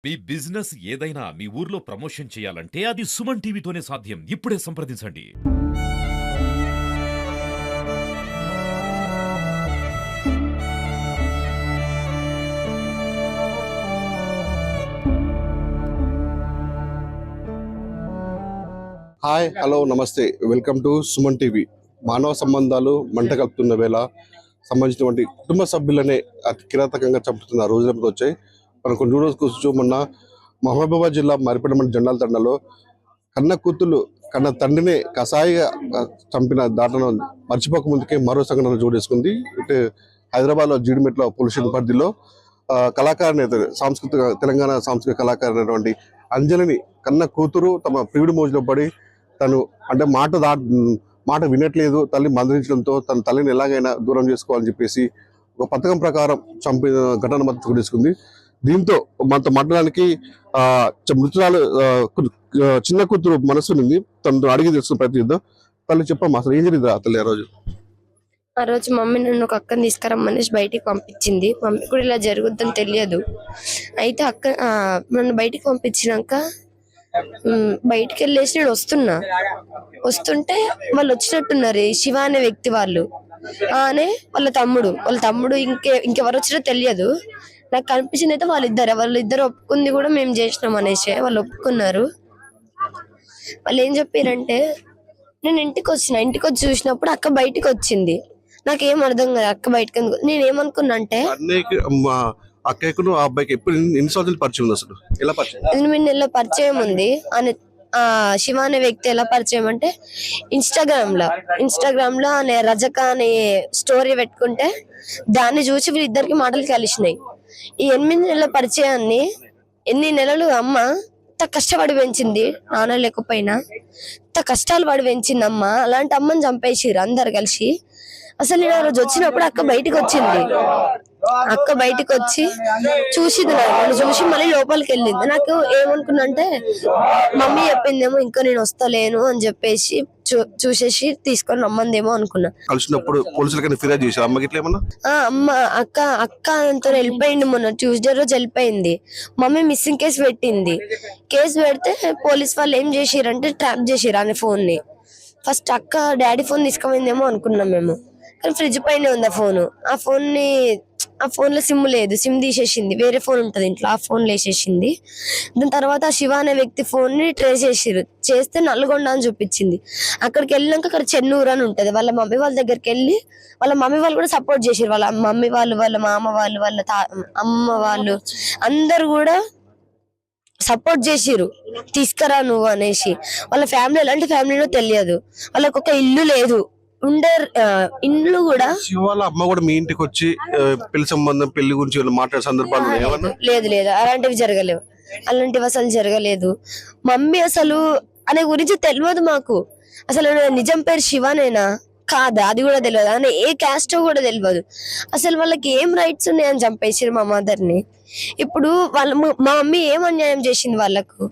మీ business ఏదైనా మీ ఊర్లో promotion చేయాలంటే అది సుమన్ టీవీతోనే సాధ్యం. ఇప్పుడే సంప్రదించండి. హాయ్ హలో నమస్తే వెల్కమ్ టు సుమన్ టీవీ. మానవ సంబంధాలు మంట కలుపుతున్న వేళ సంబంధించినటువంటి కుటుంబ సభ్యులనే అతి కిరాతకంగా చంపుతున్న రోజులతో వచ్చాయి. మనం కొన్ని రోజులు కూర్చో మొన్న మహబూబాబాద్ జిల్లా మరిపేట మండలం జండాల తండలో కన్న కూతుళ్ళు కన్న తండ్రినే కసాయిగా చంపిన దాటను మర్చిపోక ముందుకే మరో సంఘటన జోడేసుకుంది. ఇటు హైదరాబాద్లో జీడిమెట్ల పోలీస్ స్టేషన్ పరిధిలో కళాకారిణి సాంస్కృతిక తెలంగాణ సాంస్కృతిక కళాకారిణి అయినటువంటి అంజలిని కన్న కూతురు తమ ప్రియుడి మోజులో పడి తను అంటే మాట వినట్లేదు, తల్లి మందలించడంతో తన తల్లిని ఎలాగైనా దూరం చేసుకోవాలని చెప్పేసి ఒక పథకం ప్రకారం చంపిన ఘటన మద్దతు తీసుకుంది. దీంతో మనతో మాట్లాడడానికి మృతురాలు చిన్న కూతురు మనసు ఉంది. తనతో అడిగి తెలుసుకున్న ప్రయత్నం చేద్దాం. తల్లి చెప్పమ్మా, అసలు ఏం జరిగింది ఆ తల్లి ఆ రోజు మమ్మీ నన్ను ఒక అక్కని తీసుకురమ్మనేసి బయటికి పంపించింది. మమ్మీ కూడా ఇలా జరుగుద్దని తెలియదు. అయితే అక్క నన్ను బయటికి పంపించినాక బయటికి వెళ్ళేసి నేను వస్తుంటే వాళ్ళు వచ్చినట్టున్నారు. శివ అనే వ్యక్తి వాళ్ళు అనే వాళ్ళ తమ్ముడు ఇంకెవరు వచ్చినా తెలియదు. నాకు కనిపించింది అయితే వాళ్ళిద్దరు ఒప్పుకుంది కూడా మేము చేసినాం అనేసి వాళ్ళు ఒప్పుకున్నారు. వాళ్ళు ఏం చెప్పారంటే, నేను ఇంటికి వచ్చి చూసినప్పుడు అక్క బయటికి వచ్చింది. నాకేం అర్థం కాదు అక్క బయటకు. నేనేమనుకున్నా అంటే అక్కయ్యకు ఆ అబ్బాయికి ఎప్పుడు ఎన్ని సంవత్సరాలు పరిచయం ఉంది, అసలు ఎలా పరిచయం? 8 నెలల పరిచయం ఉంది. శివ అనే వ్యక్తి ఎలా పరిచయం అంటే, ఇన్స్టాగ్రామ్ లో అనే రజక అనే స్టోరీ పెట్టుకుంటే దాన్ని చూసి వీళ్ళిద్దరికి మాటలు కలిసినాయి. ఈ 8 నెలల పరిచయాన్ని ఎన్ని నెలలు అమ్మ ఇంత కష్టపడి పెంచింది. నాన్న లేకపోయినా ఇంత కష్టాలు పడి పెంచింది అమ్మ. అలాంటి అమ్మని చంపేసిరు అందరు కలిసి. అసలు నేను ఆ రోజు వచ్చినప్పుడు అక్క బయటికి వచ్చింది. అక్క బయటికి వచ్చి చూసింది, నన్ను చూసి మళ్ళీ లోపలికి వెళ్ళింది. నాకు ఏమనుకున్నా అంటే, మమ్మీ చెప్పిందేమో ఇంకా నేను వస్తలేను అని చెప్పేసి చూసేసి తీసుకొని రమ్మందేమో అనుకున్నా. కలిసినప్పుడు పోలీసులకి ఫిర్యాదు చేశారు అమ్మకి ఇట్లా ఏమన్నా? అక్క అంతా వెళ్ళిపోయింది. మొన్న ట్యూస్డే రోజు వెళ్ళిపోయింది. మమ్మీ మిస్సింగ్ కేసు పెట్టింది. కేసు పెడితే పోలీస్ వాళ్ళు ఏం చేసిరంటే ట్రాప్ చేసిరు అనే ఫోన్ ని. ఫస్ట్ అక్క డాడీ ఫోన్ తీసుకుపోయిందేమో అనుకున్నాం మేము, కానీ ఫ్రిడ్జ్ పైన ఉంది ఆ ఫోన్ లో సిమ్ లేదు. సిమ్ తీసేసింది. వేరే ఫోన్ ఉంటది ఇంట్లో, ఆ ఫోన్ వేసేసింది. దాని తర్వాత ఆ శివ అనే వ్యక్తి ఫోన్ ని ట్రేస్ చేస్తే నల్గొండ అని చూపించింది. అక్కడికి వెళ్ళినాక అక్కడ చెన్నూరు అని ఉంటది. వాళ్ళ మమ్మీ వాళ్ళ దగ్గరికి వెళ్ళి వాళ్ళ మమ్మీ వాళ్ళు కూడా సపోర్ట్ చేసారు. వాళ్ళ మమ్మీ వాళ్ళు, వాళ్ళ మామ వాళ్ళు, వాళ్ళ అమ్మ వాళ్ళు అందరు కూడా సపోర్ట్ చేసిరు, తీసుకురా నువ్వు అనేసి. వాళ్ళ ఫ్యామిలీ ఎలాంటి ఫ్యామిలీనో తెలియదు. వాళ్ళకి ఒక ఇల్లు లేదు, ఇండ్లు కూడా. శివాల అమ్మ కూడా మీ ఇంటికి వచ్చి పెళ్లి సంబంధం, పెళ్లి గురించి మాట్లాడే సందర్భాలు లేదు, అలాంటివి అసలు జరగలేదు. మమ్మీ అసలు అనే గురించి తెలియదు మాకు. అసలు నిజం పేరు శివనేనా కాదా అది కూడా తెలియదు. అని ఏ క్యాస్ట్ కూడా తెలియదు. అసలు వాళ్ళకి ఏం రైట్స్ ఉన్నాయని చంపేసారు మా మదర్ ని. ఇప్పుడు మా మమ్మీ ఏం అన్యాయం చేసింది వాళ్ళకు?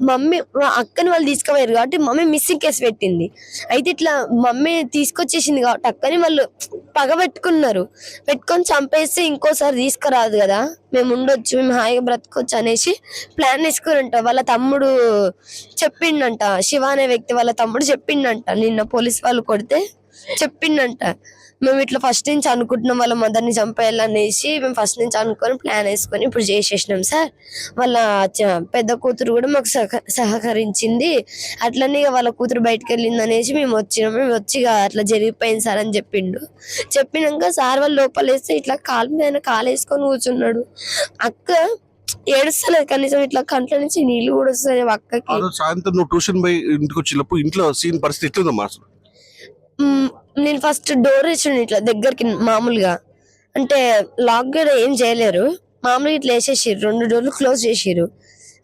మా అక్కని వాళ్ళు తీసుకుపోయారు కాబట్టి మమ్మీ మిస్సింగ్ కేసు పెట్టింది. అయితే ఇట్లా మమ్మీ తీసుకొచ్చేసింది కాబట్టి అక్కని వాళ్ళు పెట్టుకొని చంపేస్తే ఇంకోసారి తీసుకురాదు కదా, మేము ఉండొచ్చు, మేము హాయిగా బ్రతకొచ్చు అనేసి ప్లాన్ వేసుకురంట. వాళ్ళ తమ్ముడు చెప్పిండంట, శివ అనే వ్యక్తి వాళ్ళ తమ్ముడు చెప్పిండంట. నిన్న పోలీస్ వాళ్ళు కొడితే చెప్పిండంట, మేము ఇట్లా ఫస్ట్ నుంచి అనుకుంటున్నాం వాళ్ళ మదర్ని చంపేయాలనేసి. మేము ఫస్ట్ నుంచి అనుకొని ప్లాన్ వేసుకొని ఇప్పుడు చేసేసినాం సార్. వాళ్ళ పెద్ద కూతురు కూడా మాకు సహకరించింది. అట్లనే వాళ్ళ కూతురు బయటకు వెళ్ళింది అనేసి మేము వచ్చి అట్లా జరిగిపోయింది సార్ అని చెప్పినాక సార్ వాళ్ళు లోపలేస్తే ఇట్లా కాలు మీద కాలు వేసుకొని కూర్చున్నాడు. అక్క ఏడుస్తలేదు కనీసం, ఇట్లా కంట్ల నుంచి నీళ్లు కూడా వస్తాయి అక్కకి. సాయంత్రం నువ్వు ట్యూషన్ పోయి ఇంటికి వచ్చినప్పుడు ఇంట్లో సీన్ పరిస్థితి ఎట్లుందమ్మా అసలు? నేను ఫస్ట్ డోర్ వేసాను ఇట్లా దగ్గరికి, మామూలుగా అంటే లాక్ కూడా ఏం చేయలేరు, మామూలుగా ఇట్లా వేసేసారు. 2 డోర్లు క్లోజ్ చేసిరు.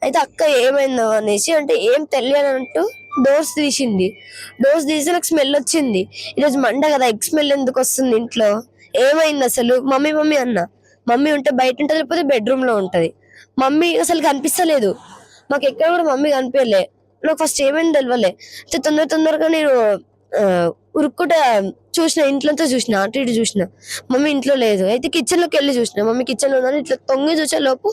అయితే అక్క ఏమైందో అనేసి అంటే ఏం తెలియనంటూ డోర్స్ తీసి నాకు స్మెల్ వచ్చింది. ఈరోజు మండ కదా, ఎగ్ స్మెల్ ఎందుకు వస్తుంది ఇంట్లో, ఏమైంది అసలు? మమ్మీ అన్న. మమ్మీ ఉంటే బయట ఉంటది, లేకపోతే బెడ్రూమ్ లో ఉంటది. మమ్మీ అసలు కనిపిస్తలేదు మాకు, ఎక్కడ కూడా మమ్మీ కనిపించలే. నాకు ఫస్ట్ ఏమైంది తెలియలే. తొందరగా నేను ఉరుక్కుట చూసిన, ఇంట్లోతో చూసిన, అటు ఇటు చూసిన, మమ్మీ ఇంట్లో లేదు. అయితే కిచెన్ లోకి వెళ్ళి చూసిన, మమ్మీ కిచెన్ లో ఉందని ఇట్లా తొంగి చూసే లోపు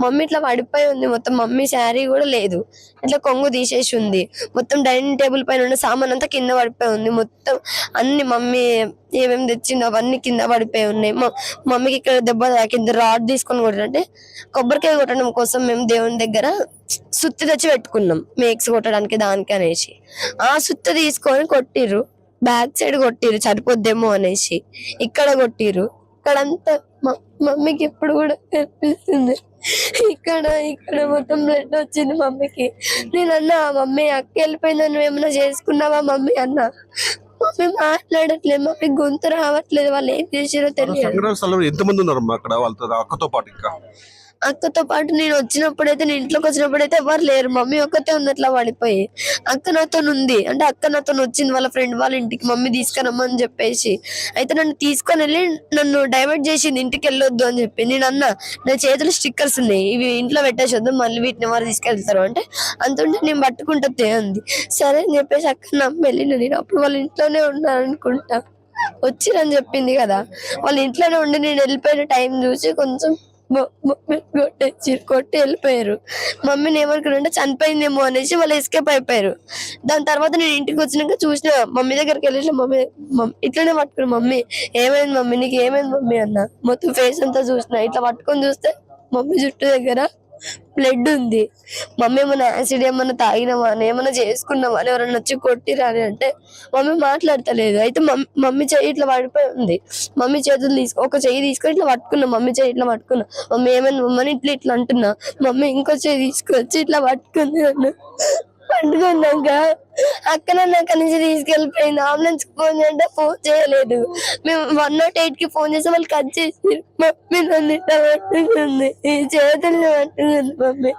మమ్మీ ఇట్లా పడిపోయి ఉంది. మొత్తం మమ్మీ శారీ కూడా లేదు, ఇట్లా కొంగు తీసేసి ఉంది. మొత్తం డైనింగ్ టేబుల్ పైన ఉన్న సామాన్ అంతా కింద పడిపోయి ఉంది. మొత్తం అన్ని మమ్మీ ఏమేమి తెచ్చిందో అవన్నీ కింద పడిపోయి ఉన్నాయి. మమ్మీకి ఇక్కడ దెబ్బ తాకింది. రాడ్ తీసుకొని కొట్టాలంటే కొబ్బరికాయ కొట్టడం కోసం మేము దేవుని దగ్గర సుత్తి తెచ్చి పెట్టుకున్నాం, మేక్స్ కొట్టడానికి దానికి అనేసి. ఆ సుత్తి తీసుకొని కొట్టిర్రు, బ్యాక్ సైడ్ కొట్టిర్రు సరిపోద్దేమో అనేసి. ఇక్కడ కొట్టిర్రు, ఇక్కడంతా మమ్మీకి ఇప్పుడు కూడా కనిపిస్తుంది. ఇక్కడ ఇక్కడ మొత్తం బ్లడ్ వచ్చింది మమ్మీకి. నేను అన్నా, మమ్మీ అక్క వెళ్ళిపోయిందా, నువ్వు ఏమైనా చేసుకున్నావా మమ్మీ అన్నా. మమ్మీ మాట్లాడట్లేదు, మమ్మీ గొంతు రావట్లేదు. వాళ్ళు ఏం చేసారో తెలియదు. సంఘటన స్థలంలో ఎంతమంది ఉన్నారమ్మా అక్కడ వాళ్ళతో, అక్కతో పాటు? ఇంకా అక్కతో పాటు నేను వచ్చినప్పుడైతే, నేను ఇంట్లోకి వచ్చినప్పుడైతే ఎవరు లేరు, మమ్మీ ఒక్కతే ఉంది అట్లా పడిపోయి. అక్క నాతో ఉంది అంటే అక్క నాతో వచ్చింది వాళ్ళ ఫ్రెండ్ వాళ్ళ ఇంటికి, మమ్మీ తీసుకురమ్మని చెప్పేసి. అయితే నన్ను తీసుకొని వెళ్ళి నన్ను డైవర్ట్ చేసింది, ఇంటికి వెళ్ళొద్దు అని చెప్పి. నేను అన్నా, నా చేతులు స్టిక్కర్స్ ఉన్నాయి, ఇవి ఇంట్లో పెట్టేసొద్దు, మళ్ళీ వీటిని ఎవరు తీసుకెళ్తారు అంటే, అంతుంటే నేను పట్టుకుంటే అంది. సరే అని చెప్పేసి అక్క నమ్మి వెళ్ళిన. నేను అప్పుడు వాళ్ళ ఇంట్లోనే ఉన్నారనుకుంటా, వచ్చిరని చెప్పింది కదా, వాళ్ళ ఇంట్లోనే ఉండి నేను వెళ్ళిపోయిన టైం చూసి కొంచెం కొట్టి వెళ్ళిపోయారు. మమ్మీని ఏమనుకున్నారంటే చనిపోయిందేమో అనేసి వాళ్ళు ఎస్కేప్ అయిపోయారు. దాని తర్వాత నేను ఇంటికి వచ్చినాక చూసిన, మమ్మీ దగ్గరికి వెళ్ళి మమ్మీ ఇట్లనే పట్టుకున్నా, మమ్మీ ఏమైంది మమ్మీ, నీకు ఏమైంది మమ్మీ అన్న. మొత్తం ఫేస్ అంతా చూసిన, ఇట్లా పట్టుకొని చూస్తే మమ్మీ జుట్టు దగ్గర బ్లడ్ ఉంది. మమ్మీ ఏమన్నా యాసిడ్ ఏమన్నా తాగినామా అని, ఏమన్నా చేసుకున్నామా అని, ఎవరన్నా వచ్చి కొట్టిరా అని అంటే మమ్మీ మాట్లాడతలేదు. అయితే మమ్మీ చెయ్యి ఇట్లా పడిపోయి ఉంది. మమ్మీ చేతులు ఒక చెయ్యి తీసుకొని ఇట్లా పట్టుకున్నా, మమ్మీ చెయ్యి ఇట్లా పట్టుకున్నా. మమ్మీ ఏమైనా మమ్మని ఇట్లా ఇట్లా అంటున్నా, మమ్మీ ఇంకో చెయ్యి తీసుకొచ్చి ఇట్లా పట్టుకుంది నన్ను. పట్టుకున్నాక అక్క నన్ను అక్కడి నుంచి తీసుకెళ్ళిపోయింది. అంబులెన్స్ ఫోన్ చేయంటే ఫోన్ చేయలేదు. మేము 108 కి ఫోన్ చేస్తే వాళ్ళు కట్ చేసి, మమ్మీ నన్ను ఇట్లా పట్టుకుంది, ఈ చేతులు పట్టుకుంది మమ్మీ.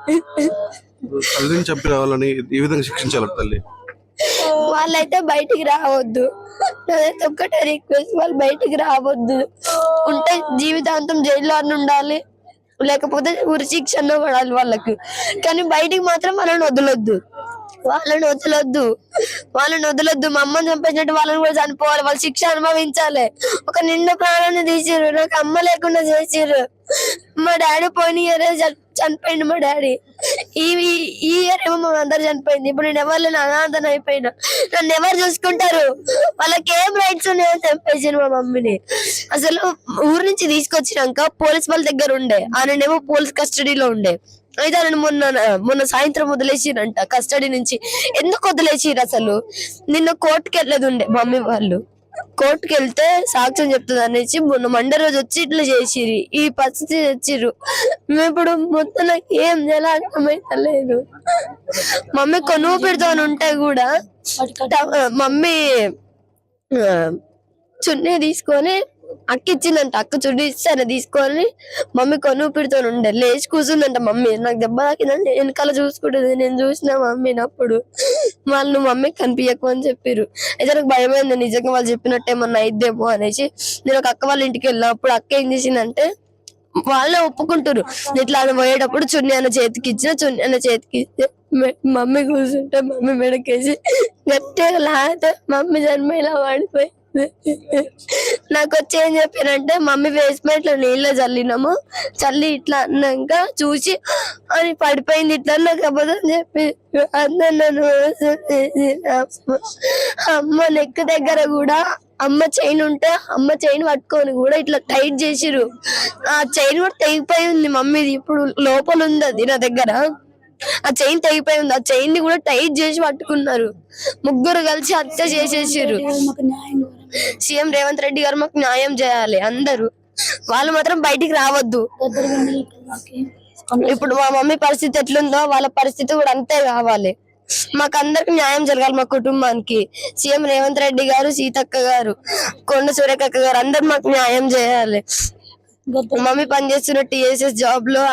తల్లిని చంపిన వాళ్ళని ఏ విధంగా శిక్షించాలి తల్లి? వాళ్ళైతే బయటికి రావద్దు, నాదైతే ఒక్కటే రిక్వెస్ట్, వాళ్ళు బయటికి రావద్దు. ఉంటే జీవితాంతం జైల్లో అని ఉండాలి, లేకపోతే ఉరి శిక్ష పడాలి వాళ్ళకి. కానీ బయటికి మాత్రం వాళ్ళని వదలొద్దు, వాళ్ళని వదలొద్దు. మా అమ్మని చంపేసినట్టు వాళ్ళని కూడా చనిపోవాలి, వాళ్ళ శిక్ష అనుభవించాలి. ఒక నిండు ప్రాణాన్ని తీసిర్రు, నాకు అమ్మ లేకుండా చేసిర్రు. మా డాడీ పోయిన ఇయర్ చనిపోయింది, మా డాడీ ఈ ఇయర్ ఏమో మా అందరు చనిపోయింది. ఇప్పుడు నేను ఎవరు లేని అనాథన అయిపోయినా, నన్ను ఎవరు చూసుకుంటారు, వాళ్ళకి ఏం రైట్స్ ఉన్నాయో చంపేసాను మా మమ్మీని. అసలు ఊరు నుంచి తీసుకొచ్చినాక పోలీస్ వాళ్ళ దగ్గర ఉండే, ఆయనేమో పోలీస్ కస్టడీలో ఉండే. అయితే ఆయన మొన్న సాయంత్రం వదిలేసిరంట కస్టడీ నుంచి. ఎందుకు వదిలేసిరు అసలు? నిన్న కోర్టుకి వెళ్ళదు ఉండే మమ్మీ వాళ్ళు, కోర్టుకి వెళ్తే సాక్ష్యం చెప్తుంది అనేసి మొన్న మండే రోజు వచ్చి ఇట్లా చేసిరి, ఈ పరిస్థితి తెచ్చిర్రు. మేము ఇప్పుడు మొత్తం నాకు ఏం చేయాలో అర్థమైతలేదు. మమ్మీ కొనువు పెడతాను ఉంటే కూడా మమ్మీ చున్నీ తీసుకొని అక్క ఇచ్చిందంట, అక్క చున్నీ ఇచ్చాను తీసుకొని మమ్మీ కొనువు పెడుతూ ఉండే. లేచి కూర్చుందంట మమ్మీ, నాకు దెబ్బ తాకిందని వెనకాల చూసుకుంటుంది. నేను చూసిన మమ్మీని అప్పుడు. వాళ్ళు మమ్మీ కనిపించకు అని చెప్పారు. అయితే నాకు భయమైంది, నిజంగా వాళ్ళు చెప్పినట్టు ఏమన్నా అయిద్దేమో అనేసి నేను ఒక అక్క వాళ్ళ ఇంటికి వెళ్ళిన. అప్పుడు అక్క ఏం చేసిందంటే, వాళ్ళే ఒప్పుకుంటారు, ఇట్లా అని పోయేటప్పుడు చున్నీ అన్న చేతికి ఇచ్చిన, చున్నీ అన్న చేతికి ఇస్తే మమ్మీ కూర్చుంటే మమ్మీ మెడకేసి గట్టిగా లాగితే మమ్మీ జన్మ ఇలా పడిపోయి. నాకు వచ్చి ఏం చెప్పారంటే, మమ్మీ ఫేస్ మీద ఇట్లా నీళ్ళ చల్లినాము, చల్లి ఇట్లా అన్నాక చూసి అని పడిపోయింది ఇట్లా. నాకు అబద్ధం చెప్పి అందరు అమ్మ నెక్ దగ్గర కూడా అమ్మ చైన్ ఉంటే అమ్మ చైన్ పట్టుకొని కూడా ఇట్లా టైట్ చేసిరు. ఆ చైన్ కూడా తెగిపోయి ఉంది మమ్మీది, ఇప్పుడు లోపల ఉంది అది నా దగ్గర. ఆ చైన్ తెగిపోయి ఉంది, ఆ చైన్ ని కూడా టైట్ చేసి పట్టుకున్నారు. ముగ్గురు కలిసి హత్య చేసేసారు. సీఎం రేవంత్ రెడ్డి గారు మాకు న్యాయం చేయాలి, అందరూ. వాళ్ళు మాత్రం బయటికి రావద్దు. ఇప్పుడు మా మమ్మీ పరిస్థితి ఎట్లుందో వాళ్ళ పరిస్థితి కూడా అంతే కావాలి. మాకు అందరికి న్యాయం జరగాలి, మా కుటుంబానికి. సీఎం రేవంత్ రెడ్డి గారు, సీతక్క గారు, కొండ సురేఖక్క గారు అందరు మాకు న్యాయం చేయాలి. మమ్మీ పనిచేస్తున్న టీఎస్ఎస్ జాబ్ లో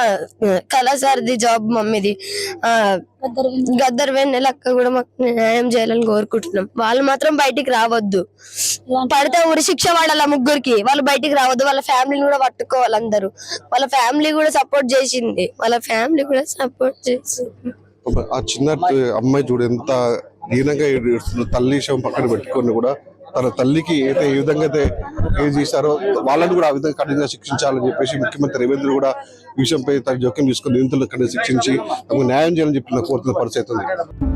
కళాసారథి జాబ్ మమ్మీది, గద్దర్ వెన్నెల అక్క కూడా మాకు న్యాయం చేయాలని కోరుకుంటున్నాం. వాళ్ళు మాత్రం బయటికి రావద్దు, పడితే ఉరి శిక్ష పడాలి ముగ్గురికి. వాళ్ళు బయటికి రావద్దు, వాళ్ళ ఫ్యామిలీని కూడా పట్టుకోవాలి అందరూ. వాళ్ళ ఫ్యామిలీ కూడా సపోర్ట్ చేసింది, ఆ చిన్న అమ్మాయి చూడు ఎంత దీనంగా ఏడుస్తుందో. తల్లి విషయం పక్కన పెట్టుకొని కూడా తన తల్లికి అయితే ఏ విధంగా అయితే ఏం చేశారో వాళ్ళని కూడా ఆ విధంగా కఠినంగా శిక్షించాలని చెప్పేసి ముఖ్యమంత్రి రేవంత్ రెడ్డి కూడా ఈ విషయంపై తన జోక్యం తీసుకుని నిందితులను కఠినంగా శిక్షించి తమకు న్యాయం చేయాలని చెప్పి కోరుతున్న పరిస్థితి ఉంది.